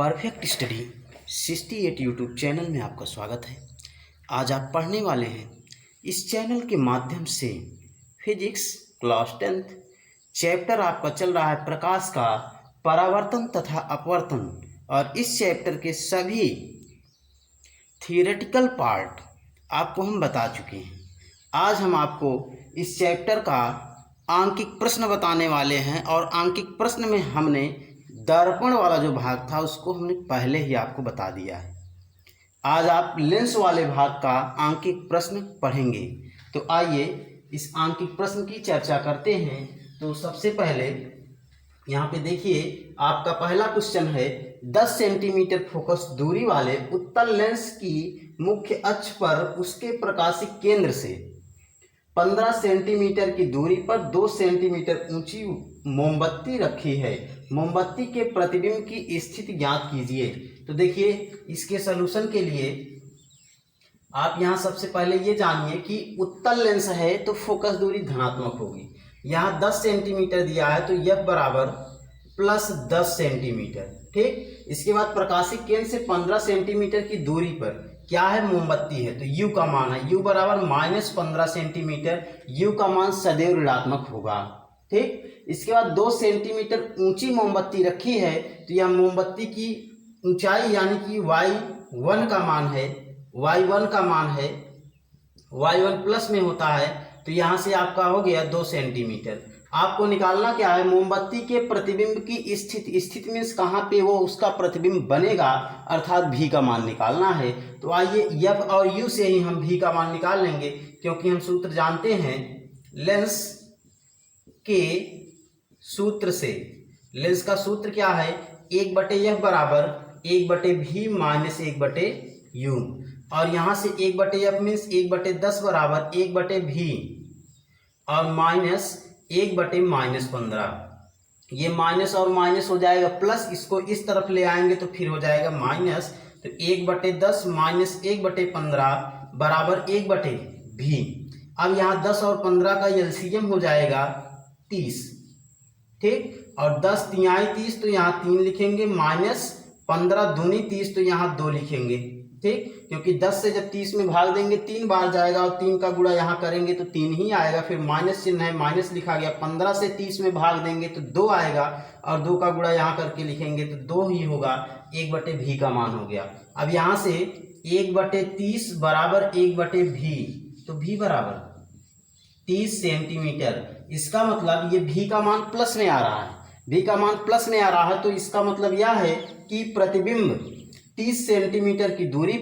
Perfect study 68 YouTube channel में आपका स्वागत है। आज आप पढ़ने वाले हैं इस चैनल के माध्यम से फिजिक्स क्लास 10th चैप्टर आपका चल रहा है प्रकाश का परावर्तन तथा अपवर्तन, और इस चैप्टर के सभी थियोरेटिकल पार्ट आपको हम बता चुके हैं। आज हम आपको इस चैप्टर का आंकिक प्रश्न बताने वाले हैं, और आंकिक प्रश्न में हमने दर्पण वाला जो भाग था उसको हमने पहले ही आपको बता दिया है। आज आप लेंस वाले भाग का आंकिक प्रश्न पढ़ेंगे। तो आइए इस आंकिक प्रश्न की चर्चा करते हैं। तो सबसे पहले यहाँ पे देखिए, आपका पहला क्वेश्चन है 10 सेंटीमीटर फोकस दूरी वाले उत्तल लेंस की मुख्य अक्ष पर उसके प्रकाशिक केंद्र से 15 सेंटीमीटर की दूरी पर 2 सेंटीमीटर ऊंची मोमबत्ती रखी है। मोमबत्ती के प्रतिबिंब की स्थिति ज्ञात कीजिए। तो देखिए, इसके सलूशन के लिए आप यहाँ सबसे पहले ये जानिए कि उत्तल लेंस है तो फोकस दूरी धनात्मक होगी। यहाँ 10 सेंटीमीटर दिया है तो F बराबर प्लस 10 सेंटीमीटर। ठीक, इसके बाद प्रकाशिक केंद्र से 15 सेंटीमीटर की दूरी पर क्या है, मोमबत्ती है, तो U का मान है U बराबर -15 सेंटीमीटर। U का मान सदैव ऋणात्मक होगा। ठीक, इसके बाद 2 सेंटीमीटर ऊंची मोमबत्ती रखी है, तो यह मोमबत्ती की ऊंचाई यानी कि y1 का मान है, y1 का मान है, y1 प्लस में होता है, तो यहाँ से आपका हो गया 2 सेंटीमीटर। आपको निकालना क्या है, मोमबत्ती के प्रतिबिंब की स्थिति मीन्स कहाँ पे वो उसका प्रतिबिंब बनेगा, अर्थात V का मान निकालना है। तो आइए F और U से ही हम V का मान निकाल लेंगे, क्योंकि हम सूत्र जानते हैं लेंस के सूत्र से। लेंस का सूत्र क्या है, 1/F बराबर 1/V माइनस 1/U, और यहाँ से 1/F मीन्स 1/10 बराबर 1/V और माइनस 1/-15। ये माइनस और माइनस हो जाएगा प्लस, इसको इस तरफ ले आएंगे तो फिर हो जाएगा माइनस। तो 1/10 माइनस 1/15 बराबर 1/V। अब यहाँ 10 और 15 का एलसीएम हो जाएगा 30। ठीक, और 10 तिहाई 30 तो यहाँ 3 लिखेंगे, माइनस 15 दूनी 30 तो यहाँ 2 लिखेंगे। ठीक, क्योंकि 10 से जब 30 में भाग देंगे 3 बार जाएगा, और 3 का गुणा यहाँ करेंगे तो 3 ही आएगा। फिर माइनस चिन्ह है, माइनस लिखा गया। 15 से 30 में भाग देंगे तो 2 आएगा, और 2 का गुणा यहाँ करके लिखेंगे तो 2 ही होगा। 1/V का मान हो गया। अब यहाँ से 1/30 बराबर 1/V, तो V बराबर 30 सेंटीमीटर। इसका मतलब ये V का मान प्लस में आ रहा है, V का मान प्लस में आ रहा है, तो इसका मतलब यह है कि प्रतिबिंब 30 सेंटीमीटर की दूरी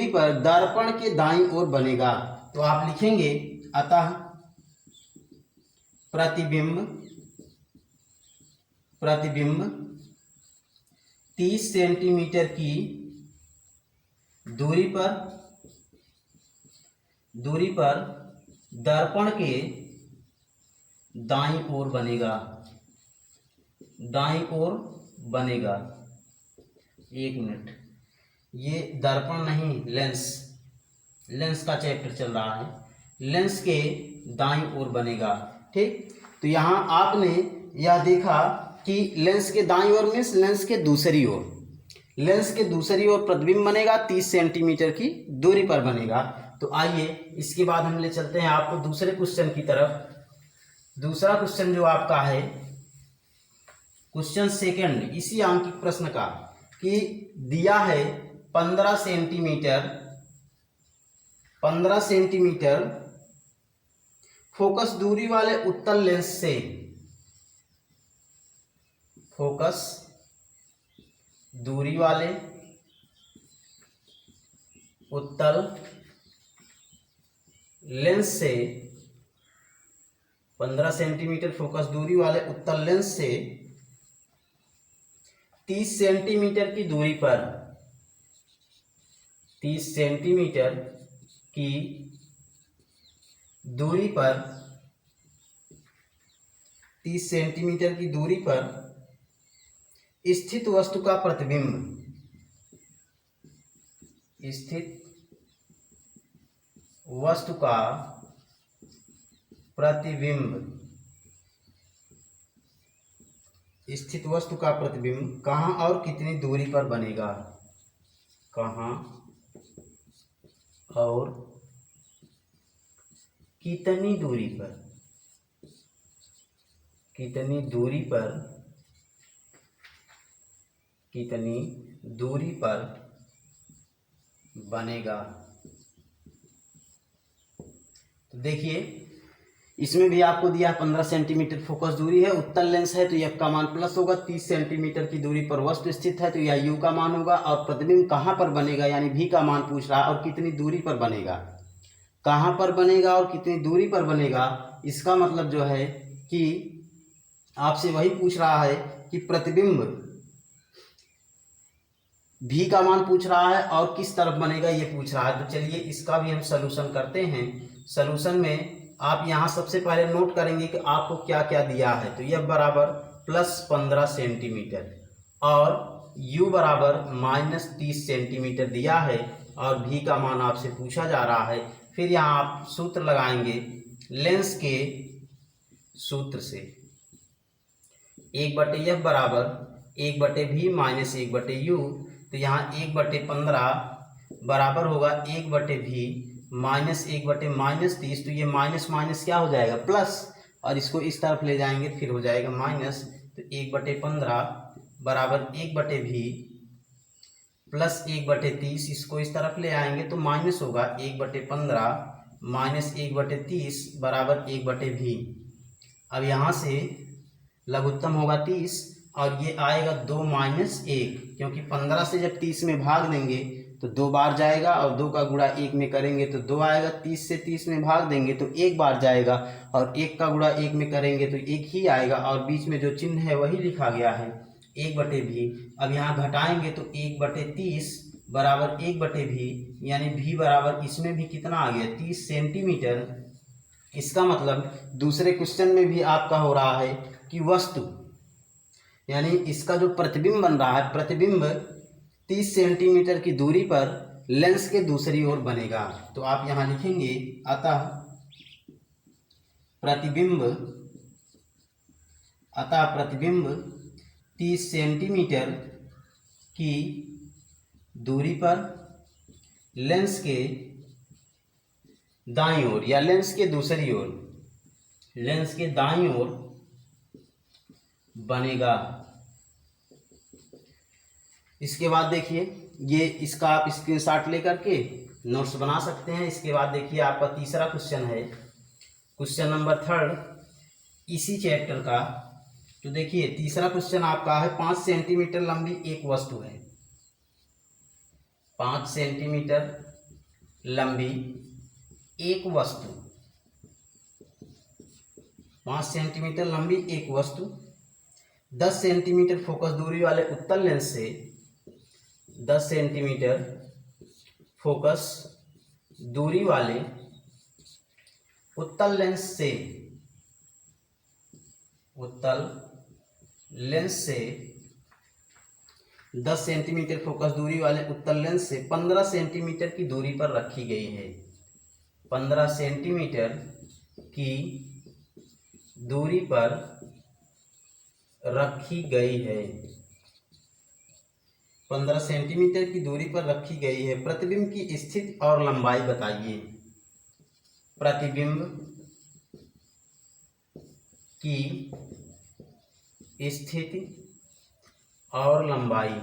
पर दर्पण के दाईं ओर बनेगा। तो आप लिखेंगे अतः प्रतिबिंब 30 सेंटीमीटर की दूरी पर दर्पण के दाईं ओर बनेगा। एक मिनट, ये दर्पण नहीं, लेंस का चैप्टर चल रहा है। लेंस के दाईं ओर बनेगा। ठीक, तो यहाँ आपने यह देखा कि लेंस के दाईं ओर मीन्स लेंस के दूसरी ओर प्रतिबिंब बनेगा, 30 सेंटीमीटर की दूरी पर बनेगा। तो आइए इसके बाद हम ले चलते हैं आपको दूसरे क्वेश्चन की तरफ। दूसरा क्वेश्चन जो आपका है क्वेश्चन सेकंड इसी आंकिक प्रश्न का, कि दिया है 15 सेंटीमीटर फोकस दूरी वाले उत्तल लेंस से फोकस दूरी वाले उत्तल लेंस से 15 सेंटीमीटर फोकस दूरी वाले उत्तल लेंस से 30 सेंटीमीटर की दूरी पर 30 सेंटीमीटर की दूरी पर 30 सेंटीमीटर की दूरी पर स्थित वस्तु का प्रतिबिंब स्थित वस्तु का प्रतिबिंब कहाँ और कितनी दूरी पर बनेगा, कहाँ और कितनी दूरी पर, कितनी दूरी पर, कितनी दूरी पर बनेगा। तो देखिए इसमें भी आपको दिया 15 सेंटीमीटर फोकस दूरी है, उत्तल लेंस है तो एफ का मान प्लस होगा, 30 सेंटीमीटर की दूरी पर वस्तु स्थित है तो यह यू का मान होगा, और प्रतिबिंब कहाँ पर बनेगा यानी भी का मान पूछ रहा है और कितनी दूरी पर बनेगा। कहाँ पर बनेगा और कितनी दूरी पर बनेगा, इसका मतलब जो है कि आपसे वही पूछ रहा है कि प्रतिबिंब भी का मान पूछ रहा है और किस तरफ बनेगा ये पूछ रहा है। तो चलिए इसका भी हम सलूशन करते हैं। सलूशन में आप यहाँ सबसे पहले नोट करेंगे कि आपको क्या क्या दिया है। तो यह बराबर +15 सेंटीमीटर और u बराबर -30 सेंटीमीटर दिया है और भी का मान आपसे पूछा जा रहा है। फिर यहाँ आप सूत्र लगाएंगे लेंस के सूत्र से, 1/f बराबर 1/v माइनस 1/u। तो यहाँ 1/15 बराबर होगा 1/v माइनस 1/-30। तो ये माइनस माइनस क्या हो जाएगा प्लस, और इसको इस तरफ ले जाएंगे फिर हो जाएगा माइनस। तो 1/15 बराबर 1/v प्लस 1/30, इसको इस तरफ ले आएंगे तो माइनस होगा 1/15 माइनस 1/30 बराबर 1/v। अब यहाँ से लघुत्तम होगा 30 और ये आएगा 2 माइनस 1, क्योंकि 15 से जब 30 में भाग देंगे तो 2 बार जाएगा और 2 का गुणा 1 में करेंगे तो 2 आएगा। 30 से 30 में भाग देंगे तो 1 बार जाएगा और 1 का गुणा 1 में करेंगे तो 1 ही आएगा, और बीच में जो चिन्ह है वही लिखा गया है 1/v। अब यहाँ घटाएंगे तो 1/30 बराबर 1/v, यानी v बराबर इसमें भी कितना आ गया 30 सेंटीमीटर। इसका मतलब दूसरे क्वेश्चन में भी आपका हो रहा है कि वस्तु यानी इसका जो प्रतिबिंब बन रहा है, प्रतिबिंब 30 सेंटीमीटर की दूरी पर लेंस के दूसरी ओर बनेगा। तो आप यहाँ लिखेंगे अतः प्रतिबिंब 30 सेंटीमीटर की दूरी पर लेंस के दाईं ओर या लेंस के दूसरी ओर, लेंस के दाईं ओर बनेगा। इसके बाद देखिए ये इसका आप स्क्रीनशॉट लेकर के नोट्स बना सकते हैं। इसके बाद देखिए आपका तीसरा क्वेश्चन है, क्वेश्चन नंबर 3 इसी चैप्टर का। तो देखिए तीसरा क्वेश्चन आपका है 5 सेंटीमीटर लंबी एक वस्तु है, 5 सेंटीमीटर लंबी एक वस्तु, 5 सेंटीमीटर लंबी एक वस्तु 10 सेंटीमीटर फोकस दूरी वाले उत्तल लेंस से, 10 सेंटीमीटर फोकस दूरी वाले उत्तल लेंस से, उत्तल लेंस से 10 सेंटीमीटर फोकस दूरी वाले उत्तल लेंस से 15 सेंटीमीटर की दूरी पर रखी गई है, 15 सेंटीमीटर की दूरी पर रखी गई है, 15 सेंटीमीटर की दूरी पर रखी गई है। प्रतिबिंब की स्थिति और लंबाई बताइए। प्रतिबिंब की स्थिति और लंबाई,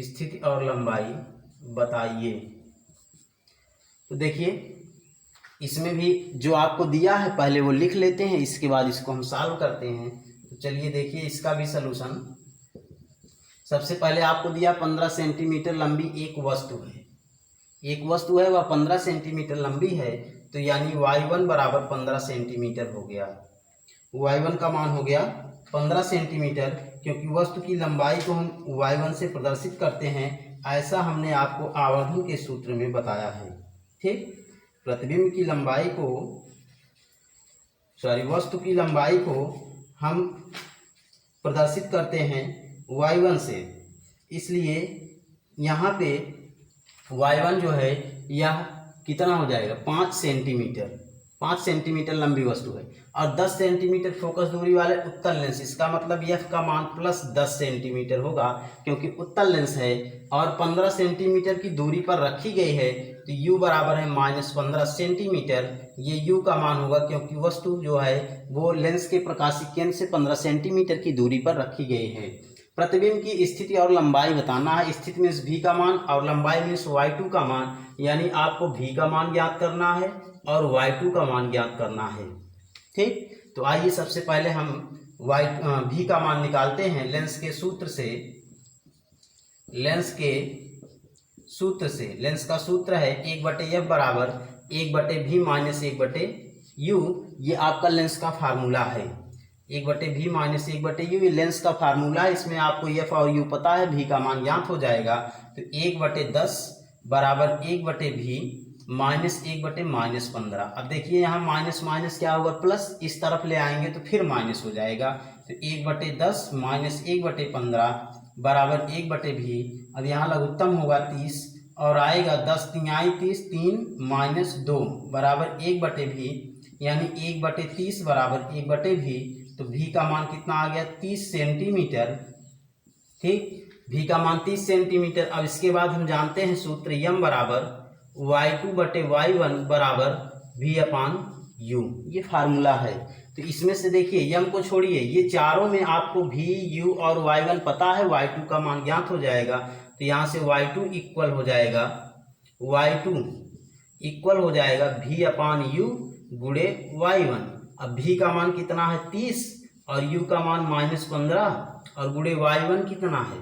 स्थिति और लंबाई बताइए। तो देखिए इसमें भी जो आपको दिया है पहले वो लिख लेते हैं, इसके बाद इसको हम सॉल्व करते हैं। तो चलिए देखिए इसका भी सलूशन। सबसे पहले आपको दिया 15 सेंटीमीटर लंबी एक वस्तु है, एक वस्तु है वह 15 सेंटीमीटर लंबी है, तो यानी y1 बराबर 15 सेंटीमीटर हो गया। y1 का मान हो गया 15 सेंटीमीटर, क्योंकि वस्तु की लंबाई को हम y1 से प्रदर्शित करते हैं, ऐसा हमने आपको आवर्धन के सूत्र में बताया है। ठीक, प्रतिबिंब की लंबाई को वस्तु की लंबाई को हम प्रदर्शित करते हैं y1 से, इसलिए यहाँ पे y1 जो है यह कितना हो जाएगा 5 सेंटीमीटर, 5 सेंटीमीटर लंबी वस्तु है और 10 सेंटीमीटर फोकस दूरी वाले उत्तल लेंस, इसका मतलब एफ का मान प्लस 10 सेंटीमीटर होगा क्योंकि उत्तल लेंस है और 15 सेंटीमीटर की दूरी पर रखी गई है, तो u बराबर है -15 सेंटीमीटर। ये u का मान होगा क्योंकि वस्तु जो है वो लेंस के प्रकाशीय केंद्र से 15 सेंटीमीटर की दूरी पर रखी गई है। प्रतिबिंब की स्थिति और लंबाई बताना है। स्थिति मीन्स v का मान और लंबाई मीन्स y2 का मान, यानी आपको v का मान ज्ञात करना है और y2 का मान ज्ञात करना है। ठीक, तो आइए सबसे पहले हम v का मान निकालते हैं लेंस के सूत्र से। लेंस का सूत्र है 1/f बराबर 1/v माइनस 1/u। ये आपका लेंस का फार्मूला है। 1/v माइनस 1/u ये लेंस का फार्मूला है। इसमें आपको f और u पता है, v का मान ज्ञात हो जाएगा। तो 1/10 बराबर 1/v माइनस 1/-15। अब देखिए यहाँ माइनस माइनस क्या होगा, प्लस, इस तरफ ले आएंगे तो फिर माइनस हो जाएगा। तो 1/10 माइनस 1/15 बराबर 1/v। अब यहाँ लघुत्तम होगा 30 और आएगा 10 तिहाई 30, 3 माइनस 2 बराबर 1/v, यानी 1/30 बराबर 1/v। तो v का मान कितना आ गया, 30 सेंटीमीटर। ठीक, v का मान 30 सेंटीमीटर। अब इसके बाद हम जानते हैं सूत्र m बराबर y2/y1 बराबर v/u, ये फार्मूला है। तो इसमें से देखिए m को छोड़िए, ये चारों में आपको v, u और y1 पता है, y2 का मान ज्ञात हो जाएगा। तो यहाँ से y2 इक्वल हो जाएगा v/u गुणे y1। अब v का मान कितना है 30 और u का मान -15 और गुणे y1 कितना है,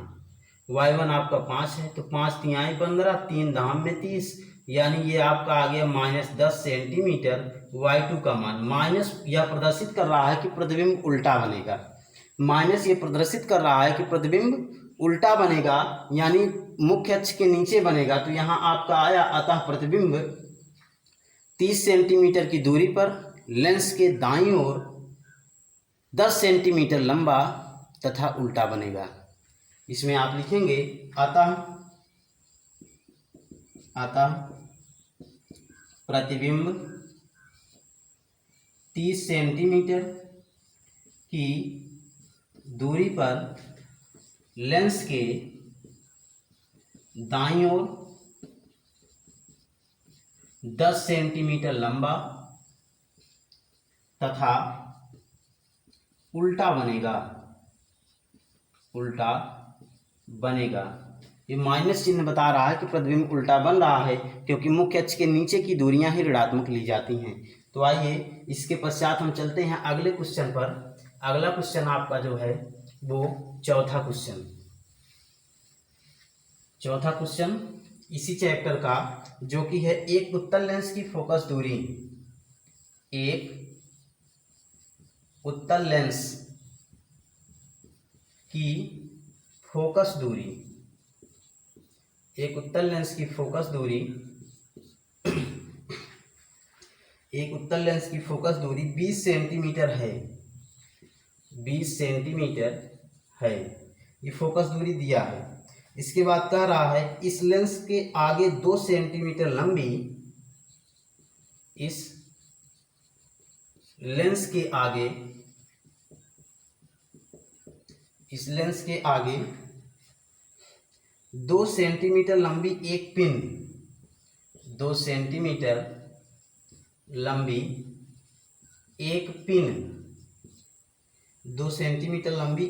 y1 आपका 5 है। तो 5 तिहाई 15, 3 दाम में 30, यानी ये आपका आ गया -10 सेंटीमीटर। y2 का मान माइनस यह प्रदर्शित कर रहा है कि प्रतिबिंब उल्टा बनेगा। माइनस ये प्रदर्शित कर रहा है कि प्रतिबिंब उल्टा बनेगा, यानी मुख्य अक्ष के नीचे बनेगा। तो यहाँ आपका आया, अतः प्रतिबिंब 30 सेंटीमीटर की दूरी पर लेंस के दाईं ओर 10 सेंटीमीटर लंबा तथा उल्टा बनेगा। इसमें आप लिखेंगे अतः प्रतिबिंब 30 सेंटीमीटर की दूरी पर लेंस के दाईं ओर 10 सेंटीमीटर लंबा तथा उल्टा बनेगा। ये माइनस चिन्ह बता रहा है कि प्रतिबिंब उल्टा बन रहा है क्योंकि मुख्य अक्ष के नीचे की दूरियां ही ऋणात्मक ली जाती हैं। तो आइए इसके पश्चात हम चलते हैं अगले क्वेश्चन पर। अगला क्वेश्चन आपका जो है वो चौथा क्वेश्चन इसी चैप्टर का, जो कि है एक उत्तल लेंस की फोकस दूरी। एक उत्तल लेंस की फोकस दूरी, एक उत्तल लेंस की फोकस दूरी 20 सेंटीमीटर है। 20 सेंटीमीटर है, ये फोकस दूरी दिया है। इसके बाद कह रहा है इस लेंस के आगे 2 सेंटीमीटर लंबी, इस लेंस के आगे 2 सेंटीमीटर लंबी एक पिन, 2 सेंटीमीटर लंबी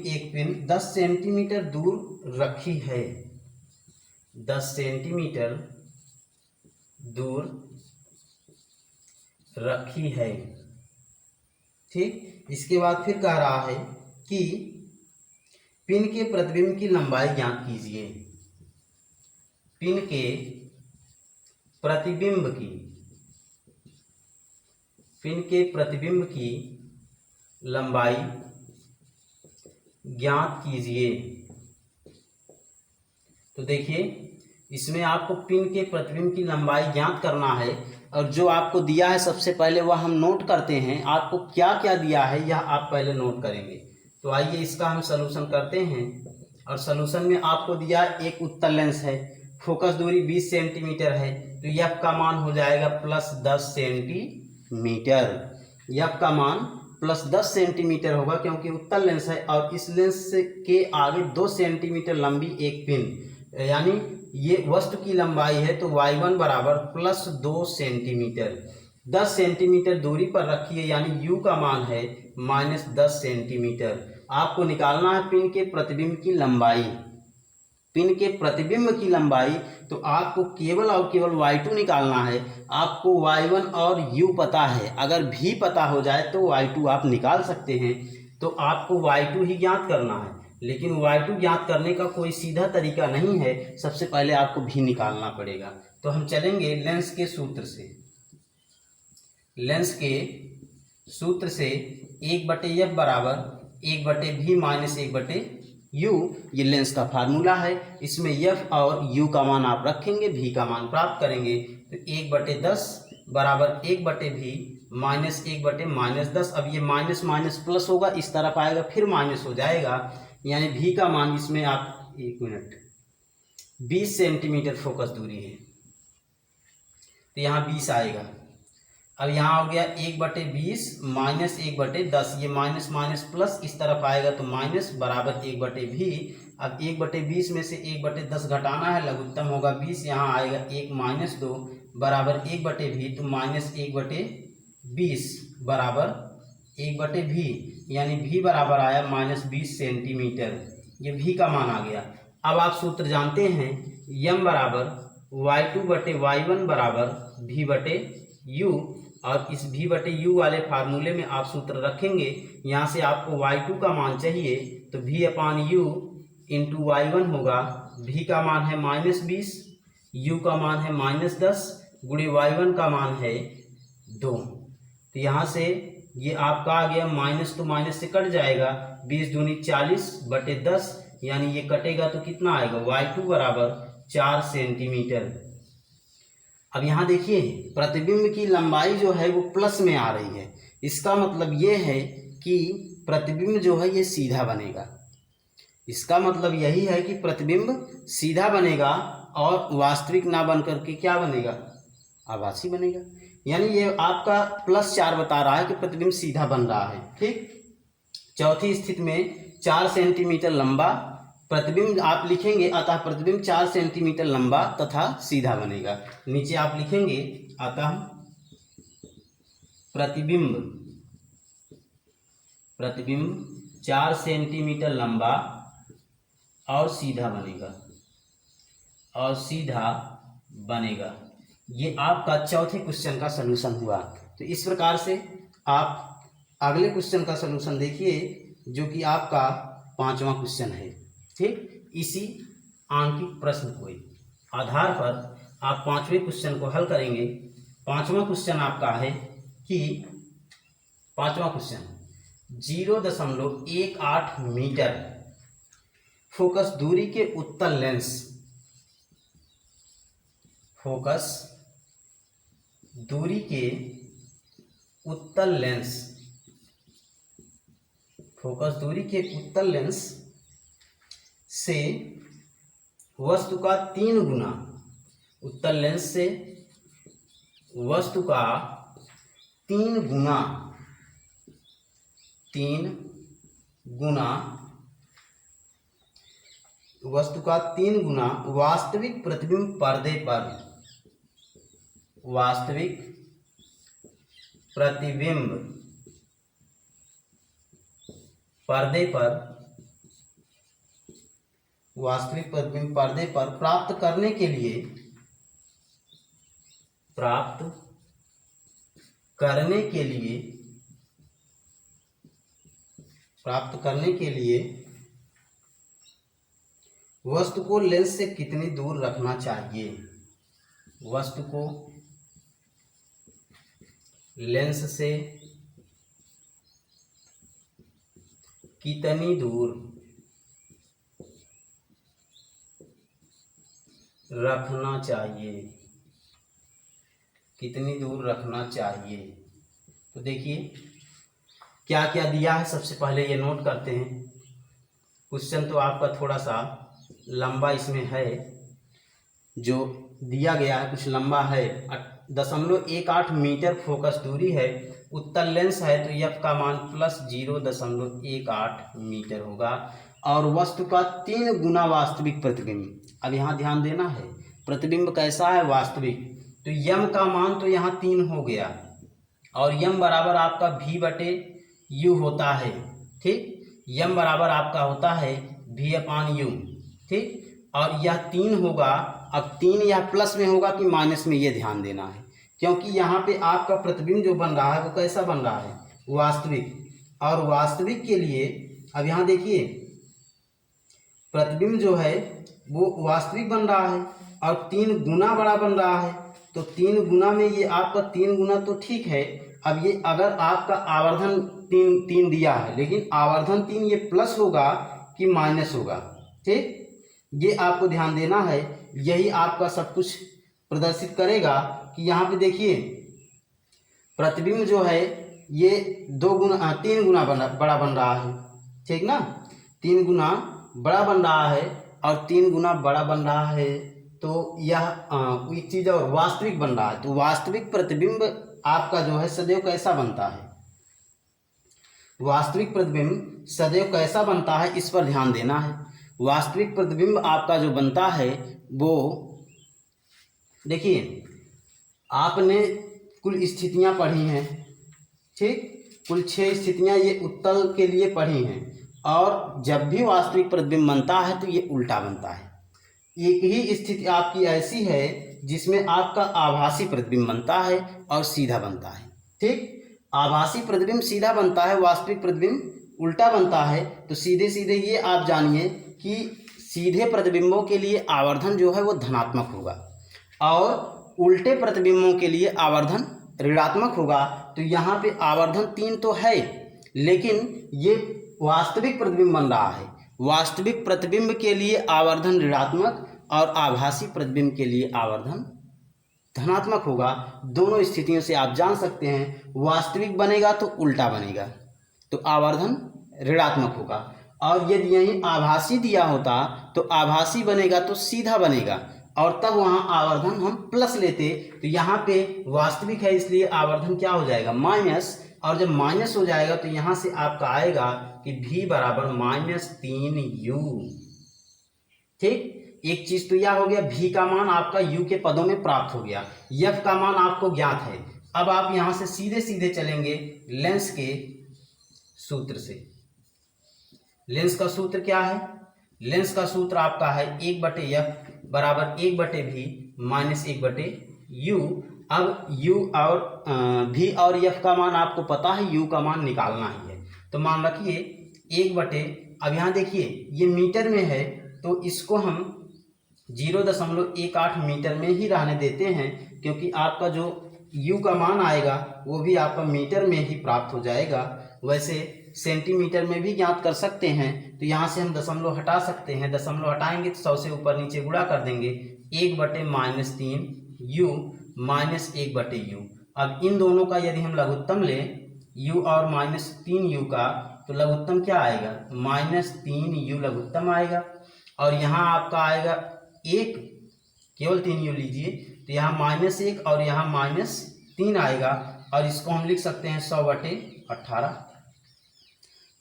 एक पिन 10 सेंटीमीटर दूर रखी है। 10 सेंटीमीटर दूर रखी है। ठीक, इसके बाद फिर कह रहा है कि पिन के प्रतिबिंब की लंबाई ज्ञात कीजिए। पिन के प्रतिबिंब की लंबाई ज्ञात कीजिए। तो देखिए इसमें आपको पिन के प्रतिबिंब की लंबाई ज्ञात करना है और जो आपको दिया है सबसे पहले वह हम नोट करते हैं। आपको क्या क्या दिया है यह आप पहले नोट करेंगे। तो आइए इसका हम सलूशन करते हैं। और सलूशन में आपको दिया एक उत्तल लेंस है, फोकस दूरी 20 सेंटीमीटर है, तो एफ का मान हो जाएगा +10 सेंटीमीटर। सेंटीमीटर। एफ का मान +10 सेंटीमीटर होगा क्योंकि उत्तल लेंस है और इस लेंस के आगे 2 सेंटीमीटर लंबी एक पिन, यानी ये वस्तु की लंबाई है तो y1 बराबर +2 सेंटीमीटर। 10 सेंटीमीटर दूरी पर रखिए यानी u का मान है -10 सेंटीमीटर। आपको निकालना है पिन के प्रतिबिंब की लंबाई। पिन के प्रतिबिंब की लंबाई तो आपको केवल और केवल y2 निकालना है। आपको y1 और u पता है, अगर भी पता हो जाए तो y2 आप निकाल सकते हैं। तो आपको y2 ही ज्ञात करना है, लेकिन y2 ज्ञात करने का कोई सीधा तरीका नहीं है, सबसे पहले आपको भी निकालना पड़ेगा। तो हम चलेंगे लेंस के सूत्र से। लेंस के सूत्र से 1/f बराबर 1/v माइनस 1/u, ये लेंस का फार्मूला है। इसमें f और u का मान आप रखेंगे, v का मान प्राप्त करेंगे। तो 1/10 बराबर 1/v माइनस 1/-10। अब ये माइनस माइनस प्लस होगा, इस तरफ आएगा फिर माइनस हो जाएगा, यानी v का मान इसमें आप 1 मिनट 20 सेंटीमीटर फोकस दूरी है तो यहाँ 20 आएगा। अब यहाँ हो गया 1/20 माइनस 1/10, ये माइनस माइनस प्लस इस तरफ आएगा तो माइनस बराबर 1/v। अब 1/20 में से 1/10 घटाना है, लघुत्तम होगा 20, यहाँ आएगा 1 - 2 बराबर 1/v, तो -1/20 बराबर 1/v, यानी v बराबर आया -20 सेंटीमीटर। ये v का मान आ गया। अब आप सूत्र जानते हैं, m बराबर y2/y1 बराबर v/u, और इस v/u वाले फार्मूले में आप सूत्र रखेंगे। यहाँ से आपको y2 का मान चाहिए तो v/u इंटू y1 होगा। v का मान है -20, u का मान है -10, गुणे y1 का मान है 2। तो यहाँ से ये आपका आ गया, माइनस तो माइनस से कट जाएगा, 20 दूनी 40/10, यानी ये कटेगा तो कितना आएगा, y2 बराबर 4 सेंटीमीटर। अब यहाँ देखिए प्रतिबिंब की लंबाई जो है वो प्लस में आ रही है, इसका मतलब ये है कि प्रतिबिंब जो है ये सीधा बनेगा। इसका मतलब यही है कि प्रतिबिंब सीधा बनेगा और वास्तविक ना बन करके क्या बनेगा, आभासी बनेगा। यानी ये आपका +4 बता रहा है कि प्रतिबिंब सीधा बन रहा है। ठीक, चौथी स्थिति में 4 सेंटीमीटर लंबा प्रतिबिंब आप लिखेंगे, अतः प्रतिबिंब 4 सेंटीमीटर लंबा तथा सीधा बनेगा। नीचे आप लिखेंगे अतः प्रतिबिंब 4 सेंटीमीटर लंबा और सीधा बनेगा। ये आपका चौथे क्वेश्चन का सलूशन हुआ। तो इस प्रकार से आप अगले क्वेश्चन का सलूशन देखिए, जो कि आपका 5वां क्वेश्चन है। ठीक, इसी आंकिक प्रश्न के आधार पर आप 5वें क्वेश्चन को हल करेंगे। 5वां क्वेश्चन आपका है कि 5वां क्वेश्चन 0.18 मीटर फोकस दूरी के उत्तल लेंस, फोकस दूरी के उत्तल लेंस से वस्तु का 3 गुना, उत्तल लेंस से वस्तु का 3 गुना वास्तविक प्रतिबिंब पर्दे पर प्राप्त करने के लिए वस्तु को लेंस से कितनी दूर रखना चाहिए, वस्तु को लेंस से कितनी दूर रखना चाहिए। तो देखिए क्या क्या दिया है, सबसे पहले ये नोट करते हैं। क्वेश्चन तो आपका थोड़ा सा लंबा इसमें है, जो दिया गया है कुछ लंबा है, 0.18 मीटर फोकस दूरी है, उत्तल लेंस है तो एफ का मान प्लस 0.18 मीटर होगा और वस्तु का 3 गुना वास्तविक प्रतिबिंब। अब यहाँ ध्यान देना है, प्रतिबिंब कैसा है, वास्तविक, तो यम का मान तो यहाँ 3 हो गया और यम बराबर आपका v बटे यू होता है, ठीक, यम बराबर आपका होता है v अपान यू, ठीक, और यह 3 होगा। अब 3 यह प्लस में होगा कि माइनस में, ये ध्यान देना है, क्योंकि यहाँ पे आपका प्रतिबिंब जो बन रहा है वो कैसा बन रहा है, वास्तविक, और वास्तविक के लिए अब यहाँ देखिए प्रतिबिंब जो है वो वास्तविक बन रहा है और 3 गुना बड़ा बन रहा है, तो 3 गुना में ये आपका 3 गुना तो ठीक है। अब ये अगर आपका आवर्धन 3 दिया है, लेकिन आवर्धन 3 ये प्लस होगा कि माइनस होगा, ठीक, ये आपको ध्यान देना है। यही आपका सब कुछ प्रदर्शित करेगा कि यहाँ पे देखिए प्रतिबिंब जो है ये 3 गुना बड़ा बन रहा है, ठीक ना, 3 गुना बड़ा बन रहा है और 3 गुना बड़ा बन रहा है, तो यह कोई चीज़ और वास्तविक बन रहा है। तो वास्तविक प्रतिबिंब आपका जो है सदैव कैसा बनता है, वास्तविक प्रतिबिंब सदैव कैसा बनता है, इस पर ध्यान देना है। वास्तविक प्रतिबिंब आपका जो बनता है वो देखिए, आपने कुल स्थितियां पढ़ी हैं, ठीक, कुल 6 स्थितियां ये उत्तल के लिए पढ़ी हैं, और जब भी वास्तविक प्रतिबिंब बनता है तो ये उल्टा बनता है। एक ही स्थिति आपकी ऐसी है जिसमें आपका आभासी प्रतिबिंब बनता है और सीधा बनता है, ठीक, आभासी प्रतिबिंब सीधा बनता है, वास्तविक प्रतिबिंब उल्टा बनता है। तो सीधे सीधे ये आप जानिए कि सीधे प्रतिबिंबों के लिए आवर्धन जो है वो धनात्मक होगा और उल्टे प्रतिबिंबों के लिए आवर्धन ऋणात्मक होगा। तो यहाँ पे आवर्धन 3 तो है, लेकिन ये वास्तविक प्रतिबिंब बन रहा है, वास्तविक प्रतिबिंब के लिए आवर्धन ऋणात्मक और आभासी प्रतिबिंब के लिए आवर्धन धनात्मक होगा। दोनों स्थितियों से आप जान सकते हैं, वास्तविक बनेगा तो उल्टा बनेगा, तो आवर्धन ऋणात्मक होगा, और यदि यही आभासी दिया होता तो आभासी बनेगा तो सीधा बनेगा, और तब वहाँ आवर्धन हम प्लस लेते। तो यहाँ पे वास्तविक है इसलिए आवर्धन क्या हो जाएगा, माइनस, और जब माइनस हो जाएगा तो यहाँ से आपका आएगा कि v बराबर -3u, ठीक। एक चीज तो यह हो गया, v का मान आपका u के पदों में प्राप्त हो गया, f का मान आपको ज्ञात है। अब आप यहाँ से सीधे सीधे चलेंगे लेंस के सूत्र से। लेंस का सूत्र क्या है, लेंस का सूत्र आपका है 1/f बराबर 1/v माइनस 1/u। अब u और v और f का मान आपको पता है, u का मान निकालना ही है। तो मान रखिए 1/, अब यहाँ देखिए ये मीटर में है तो इसको हम 0.18 मीटर में ही रहने देते हैं, क्योंकि आपका जो u का मान आएगा वो भी आपका मीटर में ही प्राप्त हो जाएगा। वैसे सेंटीमीटर में भी ज्ञात कर सकते हैं, तो यहाँ से हम दशमलव हटा सकते हैं, दशमलव हटाएंगे तो 100 से ऊपर नीचे गुणा कर देंगे, 1/-3u माइनस 1/u। अब इन दोनों का यदि हम लघुत्तम लें u और -3u का, तो लघुत्तम क्या आएगा, -3u लघुत्तम आएगा, और यहाँ आपका आएगा 1, केवल 3u लीजिए, तो यहाँ -1 और यहाँ -3 आएगा, और इसको हम लिख सकते हैं 100/18,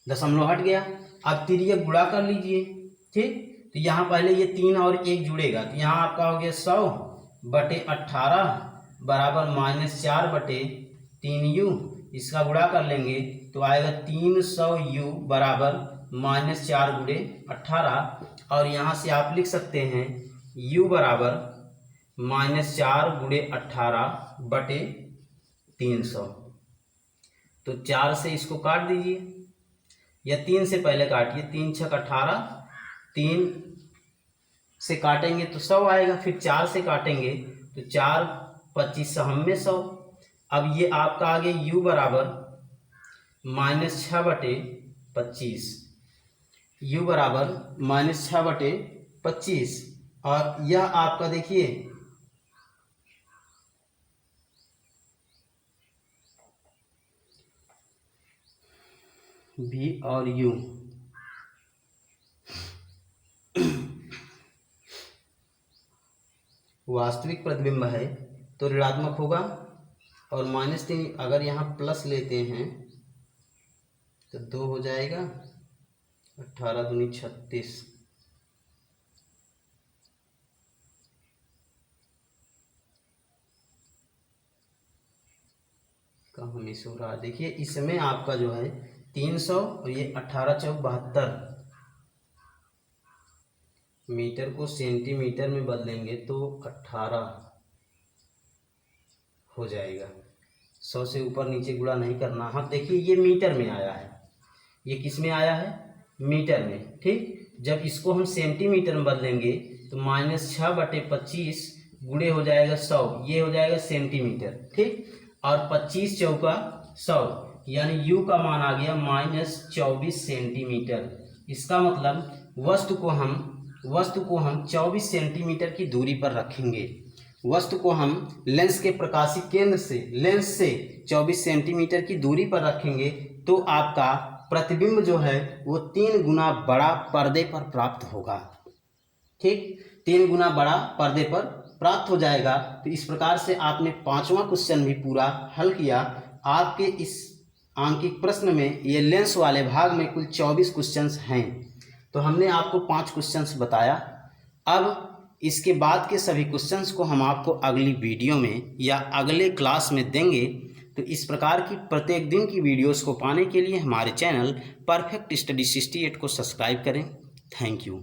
दशमलव हट गया। अब तिर्यक गुणा कर लीजिए, ठीक, तो यहाँ पहले ये 3 और 1 जुड़ेगा, तो यहाँ आपका हो गया 100/18 बराबर -4/3u। इसका गुणा कर लेंगे तो आएगा 300u बराबर -4 × 18, और यहाँ से आप लिख सकते हैं u बराबर -4 × 18/300। तो 4 से इसको काट दीजिए, या 3 से पहले काटिए, 3 × 6 = 18, 3 से काटेंगे तो 100 आएगा, फिर 4 से काटेंगे तो 4 × 25 में 100। अब ये आपका आ गया u बराबर -6/25, u बराबर -6/25, और यह आपका देखिए v और u वास्तविक प्रतिबिंब है, तो ऋणात्मक होगा, और -3 अगर यहाँ प्लस लेते हैं तो 2 हो जाएगा। 18 दूनी 36 कहाँ मिस हो रहा है, देखिए इसमें आपका जो है 300 और ये 18 चौक 72, मीटर को सेंटीमीटर में बदलेंगे तो 18 हो जाएगा। 100 से ऊपर नीचे गुणा नहीं करना। हाँ देखिए ये मीटर में आया है, ये किस में आया है, मीटर में। ठीक, जब इसको हम सेंटीमीटर में बदलेंगे तो -6/25 गुणे हो जाएगा 100, ये हो जाएगा सेंटीमीटर। ठीक, और 25 चौका 100, यानी u का मान आ गया -24 सेंटीमीटर। इसका मतलब वस्तु को हम 24 सेंटीमीटर की दूरी पर रखेंगे। वस्तु को हम लेंस के प्रकाशीय केंद्र से, लेंस से 24 सेंटीमीटर की दूरी पर रखेंगे तो आपका प्रतिबिंब जो है वो 3 गुना बड़ा पर्दे पर प्राप्त होगा। ठीक, 3 गुना बड़ा पर्दे पर प्राप्त हो जाएगा। तो इस प्रकार से आपने 5वां क्वेश्चन भी पूरा हल किया। आपके इस आंकिक प्रश्न में ये लेंस वाले भाग में कुल 24 क्वेश्चंस हैं, तो हमने आपको 5 क्वेश्चंस बताया। अब इसके बाद के सभी क्वेश्चंस को हम आपको अगली वीडियो में या अगले क्लास में देंगे। तो इस प्रकार की प्रत्येक दिन की वीडियोस को पाने के लिए हमारे चैनल परफेक्ट स्टडी 68 को सब्सक्राइब करें। Thank you.